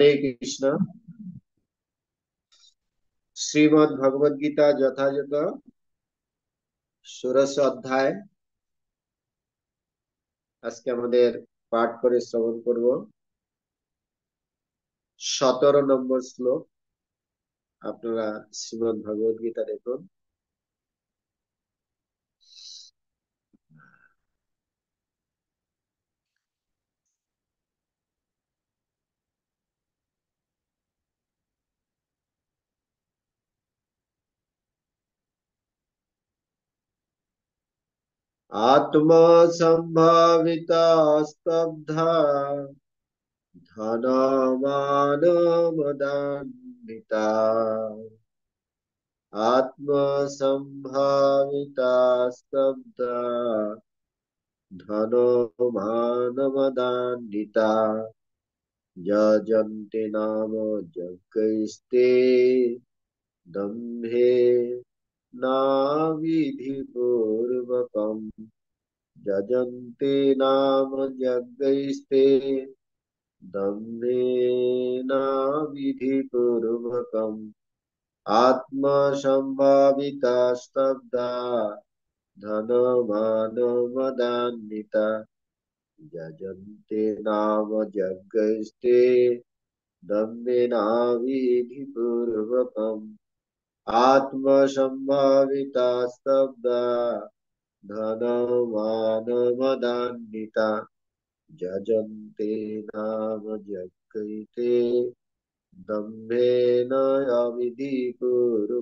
হরে কৃষ্ণ। শ্রীমদ্ ভগবদ গীতা যথাযথ ষোড়শ অধ্যায় আজকে আমাদের পাঠ করে শ্রবণ করব। 17 নম্বর শ্লোক। আপনারা শ্রীমদ্ ভগবদ গীতা দেখুন। আত্মা সম্ভাবিতা স্তব্ধা ধনমান মদান্বিতা। আত্মা সম্ভাবিতা স্তব্ধা ধনমান মদান্বিতা। যজন্তে নাম যজ্ঞৈস্তে দম্ভে নাবিধিপূর্বকম। যজন্তে নাম যজ্ঞৈস্তে দম্ভে নাবিধিপূর্বকম। আত্মসম্ভাবিতা স্তব্ধা ধনমানমদান্বিতা। যজন্তে নাম যজ্ঞৈস্তে দম্ভেনাবিধিপূর্বকম। আত্মসম্ভাবিতা স্তব্ধা ধনমানমদান্বিতা। যজন্তে নাম যজ্ঞৈতে দম্ভেন অবিধিপূর্বকম।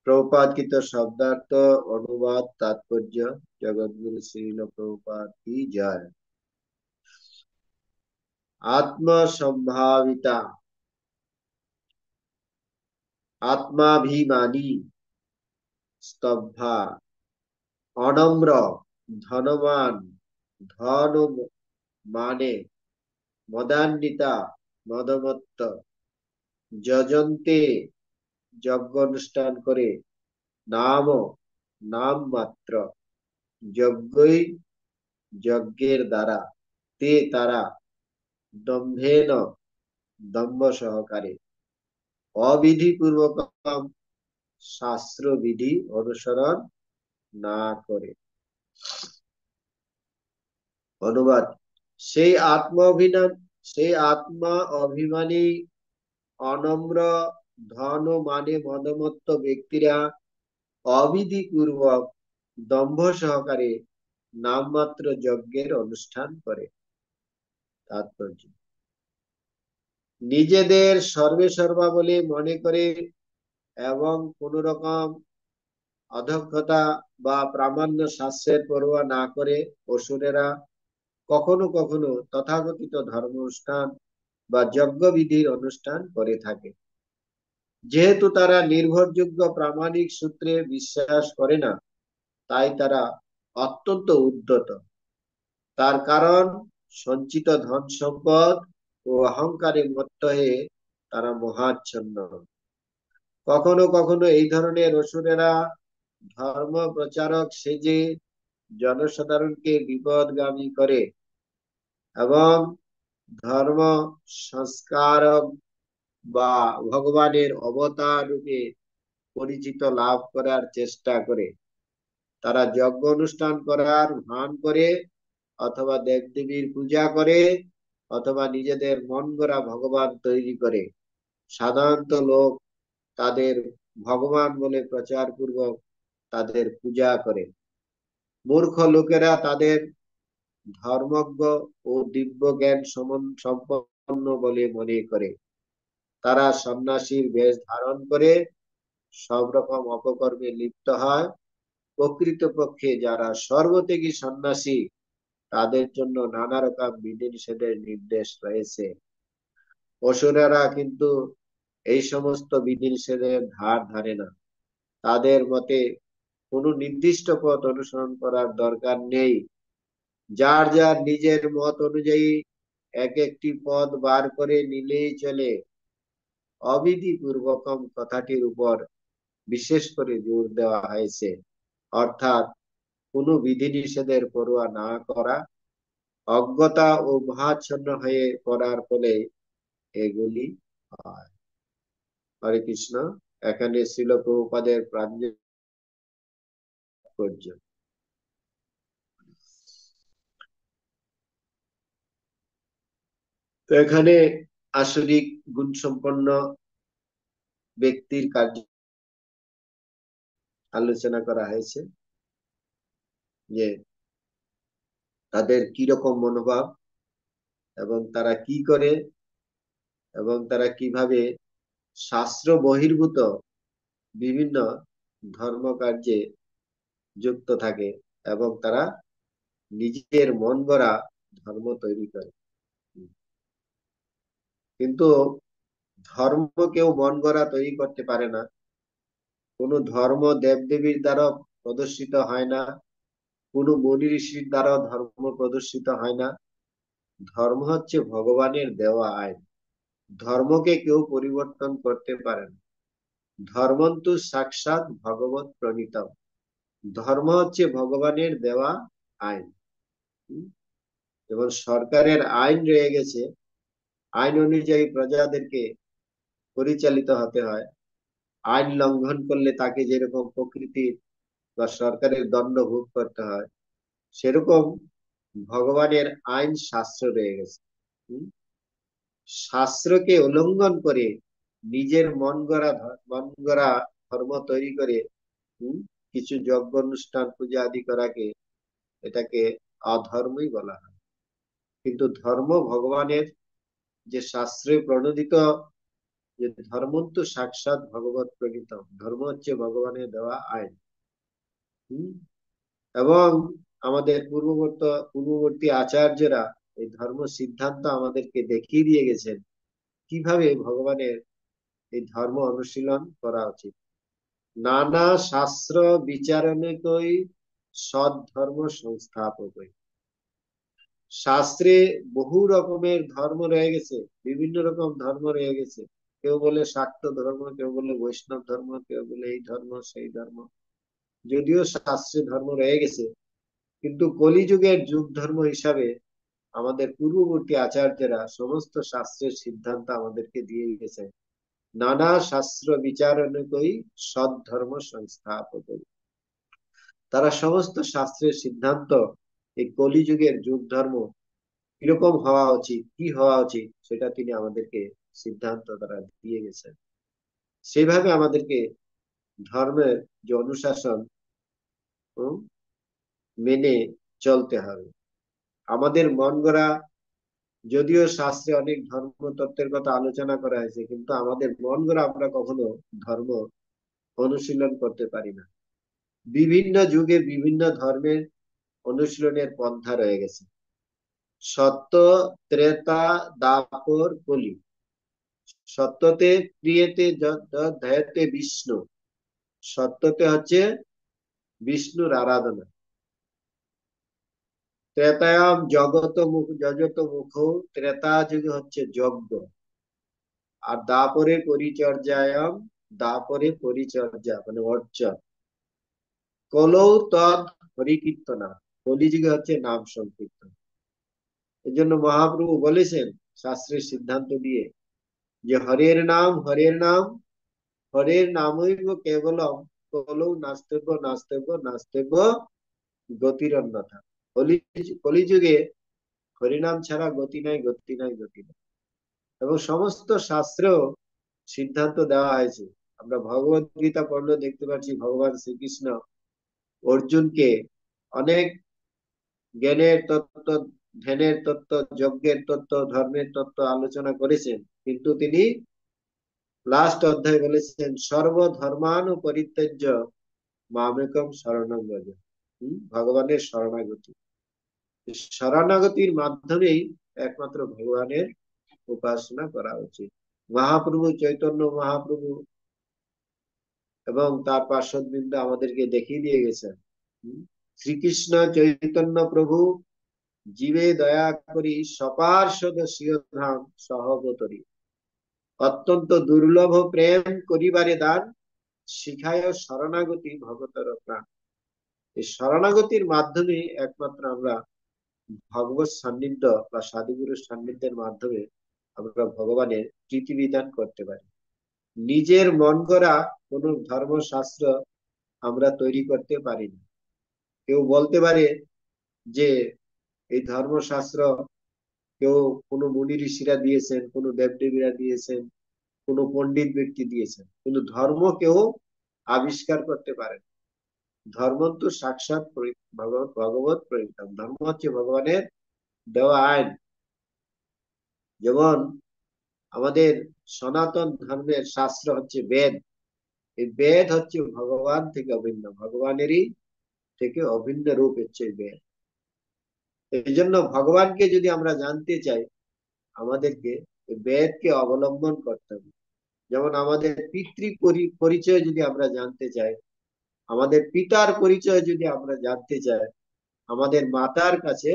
প্রপাদিত শব্দার্থ অনুবাদ তাৎপর্য। জগৎগুরু শ্রীল প্রভুপাদ কি জয়। আত্মসম্ভাবিতা আত্মাভিমানী, স্তব্ধা অনম্র, ধনবান ধন মানে, মদান্বিতা মদমত্ত। যজন্তে যজ্ঞ অনুষ্ঠান করে, নাম নাম মাত্র, যজ্ঞই যজ্ঞের দ্বারা, তে তারা, দম্ভেন দম্ভ সহকারে, অবিধিপূর্বক শাস্ত্র বিধি অনুসরণ না করে। অনুবাদ: সেই আত্মা অভিমানী, অনম্র, ধন ও মানে মদমত্ত ব্যক্তিরা অবিধি পূর্বক দম্ভ সহকারে নামমাত্র যজ্ঞের অনুষ্ঠান করে। তাৎপর্য: নিজেদের সর্বে সর্বা বলে মনে করে এবং কোন রকম অধ্যক্ষতা বা প্রামাণ্য শাস্ত্রের পরোয়া না করে অসুরেরা কখনো কখনো তথাকথিত ধর্ম অনুষ্ঠান বা যজ্ঞবিধির অনুষ্ঠান করে থাকে। যেহেতু তারা নির্ভরযোগ্য প্রামাণিক সূত্রে বিশ্বাস করে না, তাই তারা অত্যন্ত উদ্ধত। তার কারণ সঞ্চিত ধন সম্পদ ও অহংকারে মত্ত হয়ে তারা মহাচ্ছন্ন। কখনো কখনো এই ধরনের অসুরেরা ধর্ম প্রচারক সেজে জনসাধারণকে বিপদগামী করে এবং ধর্ম সংস্কারক বা ভগবানের অবতার রূপে পরিচিত লাভ করার চেষ্টা করে। তারা যজ্ঞ অনুষ্ঠান করার ভান করে, অথবা দেবদেবীর পূজা করে, অথবা নিজেদের মন গড়া ভগবান তৈরি করে। সাধারণত লোক তাদের ভগবান বলে প্রচার পূর্বক তাদের পূজা করে। মূর্খ লোকেরা তাদের ধর্মজ্ঞ ও দিব্য জ্ঞান সম্পন্ন বলে মনে করে। তারা সন্ন্যাসীর বেশ ধারণ করে সব রকম অপকর্মে লিপ্ত হয়। প্রকৃতপক্ষে যারা সর্বত্যাগী সন্ন্যাসী, তাদের জন্য নানা রকম বিধিনিষেধের নির্দেশ রয়েছে। অসুরেরা কিন্তু এই সমস্ত বিধিনিষেধের ধার ধারে না। তাদের মতে কোনো নির্দিষ্ট পথ অনুসরণ করার দরকার নেই। যার যার নিজের মত অনুযায়ী এক একটি পথ বার করে নিলেই চলে। অবিধি পূর্বকম কথাটির উপর বিশেষ করে জোর দেওয়া হয়েছে, অর্থাৎ কোনো বিধিনিষেধের পরোয়া না করা অজ্ঞতা ও মহাচ্ছন্ন হয়ে পড়ার ফলে এগুলি হয়। হরে কৃষ্ণ। এখানে শিল প্রভুপাদের প্রাঞ্জল তাৎপর্য। তো এখানে আসরিক গুণ সম্পন্ন ব্যক্তির কার্য আলোচনা করা হয়েছে, যে তাদের কি রকম মনোভাব এবং তারা কি করে এবং তারা কিভাবে শাস্ত্র বহির্ভূত বিভিন্ন ধর্ম কার্যে যুক্ত থাকে এবং তারা নিজের মন গড়া ধর্ম তৈরি করে। কিন্তু ধর্ম কেউ মন গড়া তৈরি করতে পারে না। কোনো ধর্ম দেবদেবীর দ্বারা প্রদর্শিত হয় না, কোনো মুনি ঋষির দ্বারা ধর্ম প্রদর্শিত হয় না। ধর্ম হচ্ছে ভগবানের দেওয়া আইন। ধর্মকে কেউ পরিবর্তন করতে পারে না। ধর্মন্তু সাক্ষাৎ ভগবত প্রণীতম। ধর্ম হচ্ছে ভগবানের দেওয়া আইন। এবং সরকারের আইন রয়ে গেছে, আইন অনুযায়ী প্রজাদেরকে পরিচালিত হতে হয়। আইন লঙ্ঘন করলে তাকে যেরকম প্রকৃতির বা সরকারের দণ্ড ভোগ করতে হয়, সেরকম ভগবানের আইন শাস্ত্র রয়ে গেছে। শাস্ত্রকে উল্লঙ্ঘন করে নিজের মন গড়া ধর্ম তৈরি করে কিছু যজ্ঞ অনুষ্ঠান পূজা আদি করাকে, এটাকে অধর্মই বলা হয়। কিন্তু ধর্ম ভগবানের যে শাস্ত্রে প্রণোদিত, যে ধর্ম তো সাক্ষাৎ ভগবত প্রণীত, ধর্ম হচ্ছে ভগবানের দেওয়া আইন। হম এবং আমাদের পূর্ববর্তী আচার্যরা এই ধর্ম সিদ্ধান্ত আমাদেরকে দেখিয়ে দিয়ে গেছেন কিভাবে ভগবানের এই ধর্ম অনুশীলন করা উচিত। নানা শাস্ত্র বিচারণিকই সৎ ধর্ম সংস্থাপকই। শাস্ত্রে বহু রকমের ধর্ম রয়ে গেছে, বিভিন্ন রকম ধর্ম রয়ে গেছে। কেউ বলে শাক্ত ধর্ম, কেউ বলে বৈষ্ণব ধর্ম, কেউ বলে এই ধর্ম সেই ধর্ম। যদিও শাস্ত্রে ধর্ম রয়ে গেছে, কিন্তু কলিযুগের যুগ ধর্ম হিসাবে আমাদের পূর্ববর্তী আচার্যরা সমস্ত শাস্ত্রের সিদ্ধান্ত আমাদেরকে দিয়ে গেছে। নানা শাস্ত্র বিচারণকই সৎ ধর্ম সংস্থাপক। তারা সমস্ত শাস্ত্রের সিদ্ধান্ত এই কলিযুগের যুগ ধর্ম কিরকম হওয়া উচিত, কি হওয়া উচিত, সেটা তিনি আমাদেরকে সিদ্ধান্ত দ্বারা দিয়ে গেছেন। সেইভাবে আমাদেরকে ধর্মের যে অনুশাসন মেনে চলতে হবে। আমাদের মন গড়া, যদিও শাস্ত্রে অনেক ধর্ম তত্ত্বের কথা আলোচনা করা হয়েছে, কিন্তু আমাদের মন গড়া আমরা কখনো ধর্ম অনুশীলন করতে পারি না। বিভিন্ন যুগে বিভিন্ন ধর্মের অনুশীলনের পন্থা রয়ে গেছে। সত্য, ত্রেতা, দাপর, কলি। সত্যতে ক্রিয়েতে ধ্যায়তে বিষ্ণু। সত্যতে হচ্ছে বিষ্ণুর আরাধনা। ত্রেতায়াম যজত মুখ, ত্রেতা যুগে হচ্ছে যজ্ঞ। আর দাপরে পরিচর্যা মানে অর্চন। কলৌ তৎ হরিকীর্তনা। কলিযুগে হচ্ছে নাম সংকীর্তন। এই জন্য মহাপ্রভু বলেছেন শাস্ত্রের সিদ্ধান্ত দিয়ে, যে হরের নাম হরের নামৈব কেবলম, কলৌ নাস্তেব্য নাস্তেব্য নাস্তেব্য গতিরন্যথা। কলিযুগে হরিনাম ছাড়া গতি নাই, গতি নাই, গতি নাই। এবং সমস্ত শাস্ত্রেও সিদ্ধান্ত দেওয়া হয়েছে। আমরা ভগবত গীতা পড়লে দেখতে পাচ্ছি ভগবান শ্রীকৃষ্ণ অর্জুনকে অনেক জ্ঞানের তত্ত্ব, ধ্যানের তত্ত্ব, যজ্ঞের তত্ত্ব, ধর্মের তত্ত্ব আলোচনা করেছেন। কিন্তু তিনি লাস্ট অধ্যায় বলেছেন সর্বধর্মানু পরিত্যাজ্য মামেকম শরণং ব্রজ। ভগবানের শরণাগতি, শরণাগতির মাধ্যমেই একমাত্র ভগবানের উপাসনা করা উচিত। মহাপ্রভু চৈতন্য মহাপ্রভু এবং তার পার্শ্ববৃন্দ আমাদেরকে দেখিয়ে দিয়ে গেছেন। শ্রীকৃষ্ণ চৈতন্য প্রভু জীবে দয়া করি সপার্ষদ সিংহধাম সহবতরী। অত্যন্ত দুর্লভ প্রেম করিবারে দান, শিখায় শরণাগতি ভগতর প্রাণ। এই শরণাগতির মাধ্যমে একমাত্র আমরা ভগবত সান্নিধ্য বা সাধুগুরুর সান্নিধ্যের মাধ্যমে আমরা ভগবানের প্রীতিবিধান করতে পারি। নিজের মন গড়া কোন ধর্মশাস্ত্র আমরা তৈরি করতে পারি না। কেউ বলতে পারে যে এই ধর্মশাস্ত্র কেউ কোনো মুনি ঋষিরা দিয়েছেন, কোনো দেবদেবীরা দিয়েছেন, কোনো পণ্ডিত ব্যক্তি দিয়েছেন, কিন্তু ধর্ম কেউ আবিষ্কার করতে পারে না। ধর্ম তো সাক্ষাৎ ভগবত পরিণাম। ধর্ম হচ্ছে ভগবানের দেওয়া আইন। যেমন আমাদের সনাতন ধর্মের শাস্ত্র হচ্ছে বেদ। এই বেদ হচ্ছে ভগবান থেকে অভিন্ন, ভগবানেরই থেকে অভিন্ন রূপ হচ্ছে এই বেদ। এই জন্য ভগবানকে যদি আমরা জানতে চাই, আমাদেরকে এই বেদকে অবলম্বন করতে হবে। যেমন আমাদের পিতৃ পরিচয় যদি আমরা জানতে চাই, আমাদের পিতার পরিচয় যদি আমরা জানতে চাই, আমাদের মাতার কাছে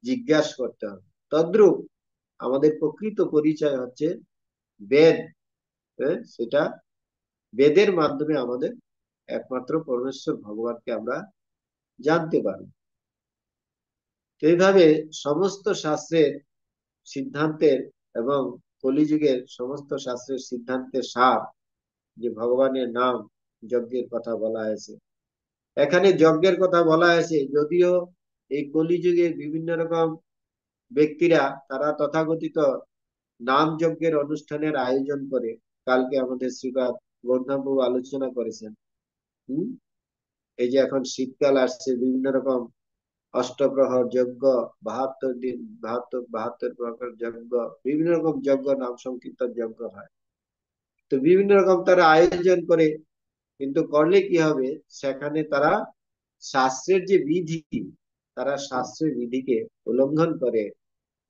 জিজ্ঞাসা করতে হবে। তদ্রূপ আমাদের প্রকৃত পরিচয় হচ্ছে বেদ। সেটা বেদের মাধ্যমে আমাদের একমাত্র পরমেশ্বর ভগবানকে আমরা জানতে পারি। এইভাবে সমস্ত শাস্ত্রের সিদ্ধান্তের এবং কলিযুগের সমস্ত শাস্ত্রের সিদ্ধান্তের সার যে ভগবানের নাম যজ্ঞের কথা বলা হয়েছে। এখানে যজ্ঞের কথা বলা হয়েছে, যদিও এই কলিযুগে বিভিন্ন রকম ব্যক্তিরা তারা তথাকথিত নাম যজ্ঞের অনুষ্ঠানের আয়োজন করে। কালকে আমাদের শ্রীপাদ গৌতমবাবু আলোচনা করেছেন। হম এই যে এখন শীতকাল আসছে, বিভিন্ন রকম অষ্টপ্রহর যজ্ঞ, 72 দিন, 72 প্রকার যজ্ঞ, বিভিন্ন রকম যজ্ঞ, নাম সংকীর্তন যজ্ঞ হয়। তো বিভিন্ন রকম তারা আয়োজন করে, কিন্তু করলে কি হবে, সেখানে তারা শাস্ত্রের যে বিধি, তারা শাস্ত্রের বিধিকে উল্লঙ্ঘন করে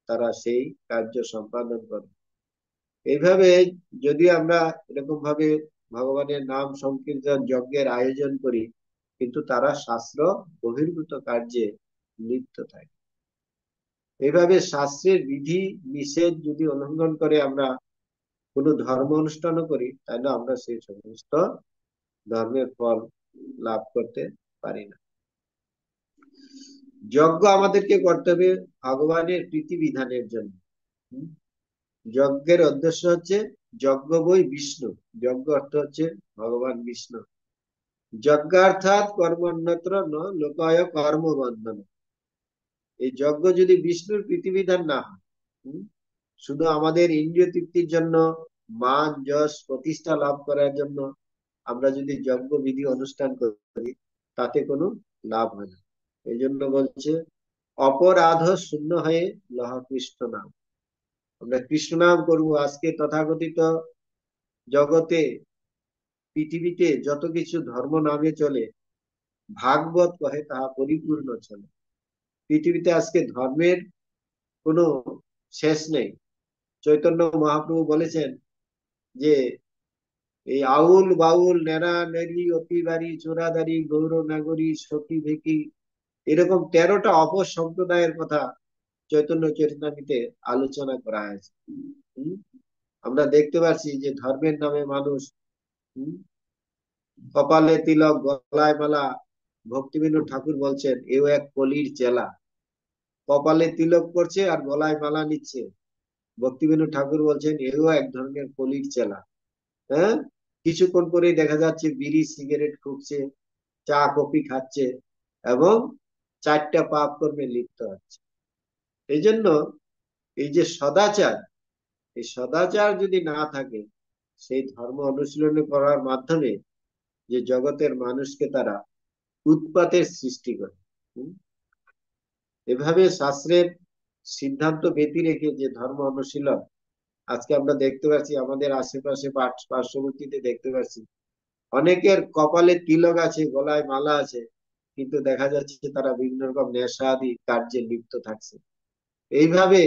তারা সেই কার্য সম্পাদন করে। এইভাবে যদি আমরা এরকম ভাবে ভগবানের নাম সংকীর্তন যজ্ঞের আয়োজন করি, কিন্তু তারা শাস্ত্র বহির্ভূত কার্যে লিপ্ত থাকে। এইভাবে শাস্ত্রের বিধি নিষেধ যদি উল্লঙ্ঘন করে আমরা কোনো ধর্ম অনুষ্ঠানও করি, তাহলে আমরা সেই সমস্ত ধর্মের ফল লাভ করতে পারি না। যজ্ঞ আমাদেরকে করতে হবে ভগবানের প্রীতি বিধানের জন্য। যজ্ঞের উদ্দেশ্য হচ্ছে যজ্ঞ বই বিষ্ণু। যজ্ঞ অর্থ হচ্ছে ভগবান বিষ্ণু। যজ্ঞার্থাৎ কর্মণ্যত্র ন লোকায় কর্মবন্ধন। এই যজ্ঞ যদি বিষ্ণুর প্রীতিবিধান না হয়, শুধু আমাদের ইন্দ্রিয় তৃপ্তির জন্য, মান যশ প্রতিষ্ঠা লাভ করার জন্য আমরা যদি যজ্ঞ বিধি অনুষ্ঠান করি, তাতে কোনো লাভ হয় না। এই জন্য বলছে অপরাধ শূন্য হয়ে লহ কৃষ্ণ নাম। আমরা কৃষ্ণ নাম করবো। আজকে তথাকথিত জগতে, পৃথিবীতে যত কিছু ধর্ম নামে চলে, ভাগবত কহে তাহা পরিপূর্ণ চলে। পৃথিবীতে আজকে ধর্মের কোনো শেষ নেই। চৈতন্য মহাপ্রভু বলেছেন যে এই আউল বাউল নেড়া নেড়ি অতিবাড়ি চোরাদারি গৌর নাগরী সতী ভেকি, এরকম 13টা অপসম্প্রদায়ের কথা চৈতন্য চরিতামৃতে আলোচনা করা হয়েছে। আমরা দেখতে পাচ্ছি যে ধর্মের নামে মানুষ কপালে তিলক, গলায় মালা। ভক্তিবিনোদ ঠাকুর বলছেন এও এক কলির চেলা। কপালে তিলক করছে আর গলায় মালা নিচ্ছে। ভক্তিবিনোদ ঠাকুর বলছেন এও এক ধরনের কলির চেলা। হ্যাঁ, কিছুক্ষণ পরেই দেখা যাচ্ছে বিড়ি সিগারেট ফুঁকছে, চা কফি খাচ্ছে এবং 4টা পাপ কর্মে লিপ্ত হচ্ছে। এই জন্য এই যে সদাচার, এই সদাচার যদি না থাকে, সেই ধর্ম অনুশীলন করার মাধ্যমে যে জগতের মানুষকে তারা উৎপাতের সৃষ্টি করে। এভাবে শাস্ত্রের সিদ্ধান্ত ব্যতি রেখে যে ধর্ম অনুশীলন আজকে আমরা দেখতে পাচ্ছি, আমাদের আশেপাশে পার্শ্ববর্তীতে দেখতে পাচ্ছি অনেকের কপালে তিলক আছে, গলায় মালা আছে, কিন্তু দেখা যাচ্ছে তারা বিভিন্ন রকম নেশা আদি কার্যে লিপ্ত থাকছে। এইভাবে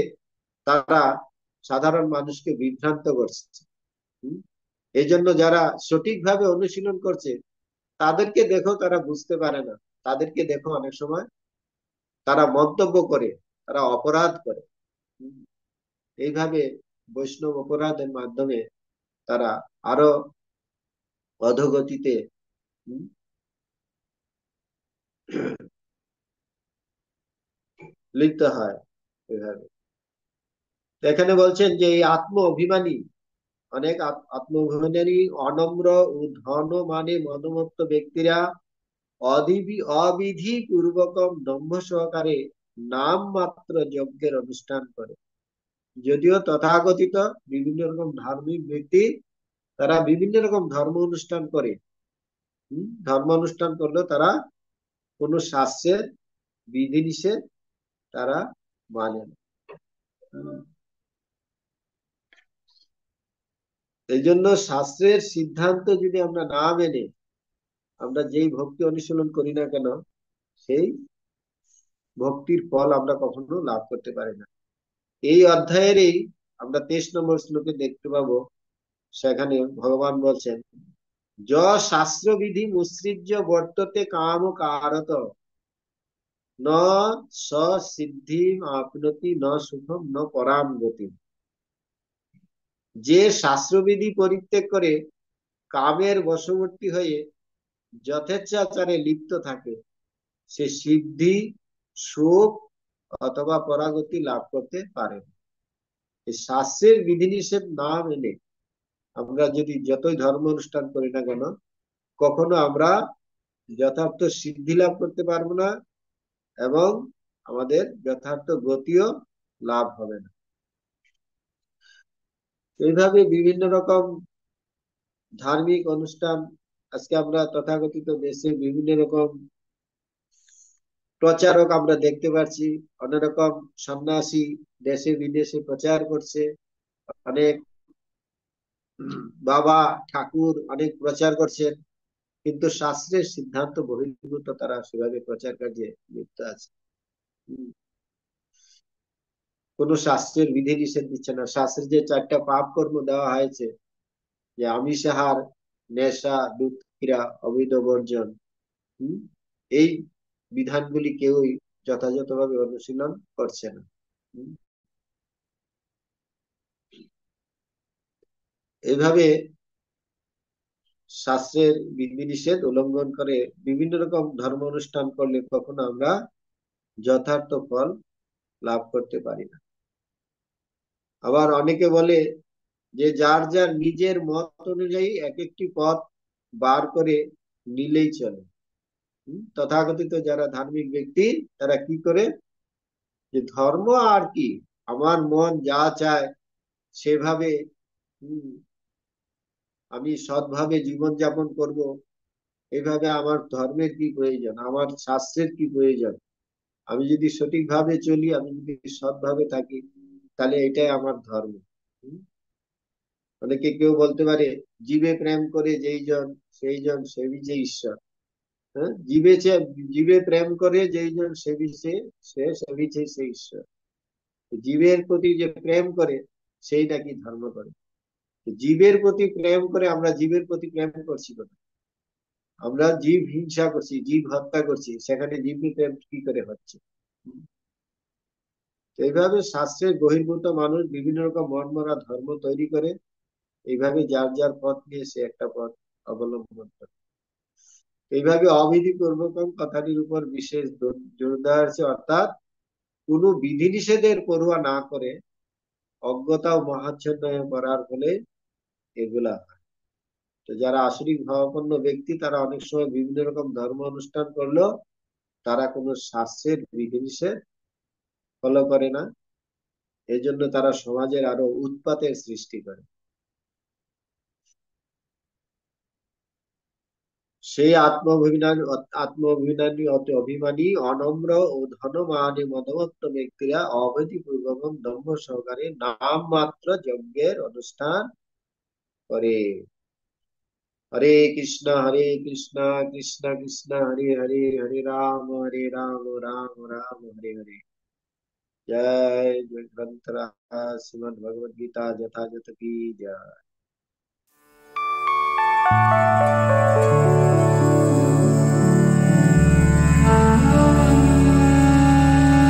তারা সাধারণ মানুষকে বিভ্রান্ত করছে। এই জন্য যারা সঠিকভাবে অনুশীলন করছে তাদেরকে দেখো তারা বুঝতে পারে না। তাদেরকে দেখো অনেক সময় তারা মন্তব্য করে, তারা অপরাধ করে। এইভাবে বৈষ্ণব অপরাধের মাধ্যমে তারা আরো অধোগতিতে লিপ্ত হয় এভাবে। তো এখানে বলছেন যে এই আত্ম অভিমানী, অনেক আত্ম অভিমানী, অনম্র ও ধন মানে মদমত্ত ব্যক্তিরা অবিধি পূর্বকম দম্ভ সহকারে নাম মাত্র যজ্ঞের অনুষ্ঠান করে। যদিও তথাকথিত বিভিন্ন রকম ধার্মিক ব্যক্তি, তারা বিভিন্ন রকম ধর্ম অনুষ্ঠান করে, ধর্ম অনুষ্ঠান করলেও তারা কোন শাস্ত্রের বিধিনিষেধ তারা মানে না। এই জন্য শাস্ত্রের সিদ্ধান্ত যদি আমরা না মেনে আমরা যেই ভক্তি অনুশীলন করি না কেন, সেই ভক্তির ফল আমরা কখনো লাভ করতে পারি না। এই অধ্যায়েরই আমরা 23 নম্বর শ্লোকে দেখতে পাবো, সেখানে ভগবান বলছেন, য শাস্ত্র বিধি মুৎসৃজ্য বর্ততে কাম কারত ন স সিদ্ধিম আপনতি ন সুখম ন পরাম গতি। যে শাস্ত্রবিধি পরিত্যাগ করে কামের বশবর্তী হয়ে যথেচ্ছাচারে লিপ্ত থাকে, সে সিদ্ধি, সুখ অথবা পরাগতি লাভ করতে পারে না। এই শাস্ত্রের বিধিনিষেধ না মেনে আমরা যদি যতই ধর্ম অনুষ্ঠান করি না কেন, কখনো আমরা যথার্থ সিদ্ধি লাভ করতে পারবো না, এবং আমাদের যথার্থ গতিও লাভ হবে না। এইভাবে বিভিন্ন রকম ধার্মিক অনুষ্ঠান, আজকে আমরা তথাকথিত দেশে বিভিন্ন রকম প্রচারক আমরা দেখতে পাচ্ছি, অনেক রকম সন্ন্যাসী দেশে বিদেশে প্রচার করছে, অনেক বাবা ঠাকুর অনেক প্রচার করছেন, কিন্তু শাস্ত্রের সিদ্ধান্ত বহির্ভূত তারা সেভাবে প্রচার কার্যে লিপ্ত আছে। কোন শাস্ত্রের বিধি নিষেধ দিচ্ছে না। শাস্ত্রের যে 4টা পাপ কর্ম দেওয়া হয়েছে, যে আমিষাহার, নেশা, দুধ ক্রীড়া, অবৈধ বর্জন, হম এই বিধানগুলি কেউই যথাযথভাবে অনুশীলন করছে না। এইভাবে শাস্ত্রের বিধিনিষেধ উল্লঙ্ঘন করে বিভিন্ন রকম ধর্ম অনুষ্ঠান করলে কখনো আমরা যথার্থ ফল লাভ করতে পারি না। আবার অনেকে বলে যে যার যার নিজের মত অনুযায়ী এক একটি পথ বার করে নিলেই চলে। তথাকথিত যারা ধার্মিক ব্যক্তি, তারা কি করে, যে ধর্ম আর কি, আমার মন যা চায় সেভাবে আমি সৎভাবে জীবন যাপন করব, এইভাবে আমার ধর্মের কি প্রয়োজন, আমার শাস্ত্রের কি প্রয়োজন, আমি যদি সঠিকভাবে চলি, আমি যদি সৎভাবে থাকি, তাহলে এটাই আমার ধর্ম। অনেকে কেউ বলতে পারে, জীবে প্রেম করে যেই জন সেই জন সেবিছে ঈশ্বর। হ্যাঁ, জীবে প্রেম করে যেই জন সেবিছে, সে সেবিছে সে ঈশ্বর। জীবের প্রতি যে প্রেম করে সেই নাকি ধর্ম করে। জীবের প্রতি প্রেম করে আমরা জীবের প্রতি প্রেম করছি না, আমরা জীব হিংসা করছি, জীব হত্যা করছি, সেখানে জীবের প্রেম কি করে হচ্ছে? এইভাবে শাস্ত্রের বহির্ভূত মানুষ বিভিন্ন রকম মনমরা ধর্ম তৈরি করে, এইভাবে যার যার পথ নিয়ে সে একটা পথ অবলম্বন করে। এইভাবে অবিধি পূর্বকম কথাটির উপর বিশেষ জোর দেওয়া হয়েছে, অর্থাৎ কোন বিধিনিষেধের পড়ুয়া না করে অজ্ঞতা ও মহাচ্ছন্ন করার ফলে এগুলা হয়। তো যারা আসরিক ভাবাপন্ন ব্যক্তি, তারা অনেক সময় বিভিন্ন রকম ধর্ম অনুষ্ঠান করলেও তারা কোনো শাস্ত্রের বিধিনিষেধ ফলো করে না, এজন্য তারা সমাজের আরো উৎপাতের সৃষ্টি করে। সেই আত্ম অভিমানী অভিমানী, অনম্র ও ধনমানে মদমত্ত ব্যক্তিরা অবধি পূর্বক দম্ভ সহকারে নাম মাত্র যজ্ঞের অনুষ্ঠান করে। হরে কৃষ্ণ কৃষ্ণ কৃষ্ণ হরে হরে, হরে রাম রাম রাম হরে হরে। जय ग्रंथ श्रीमद भगवद गीता यथाजथ की जय।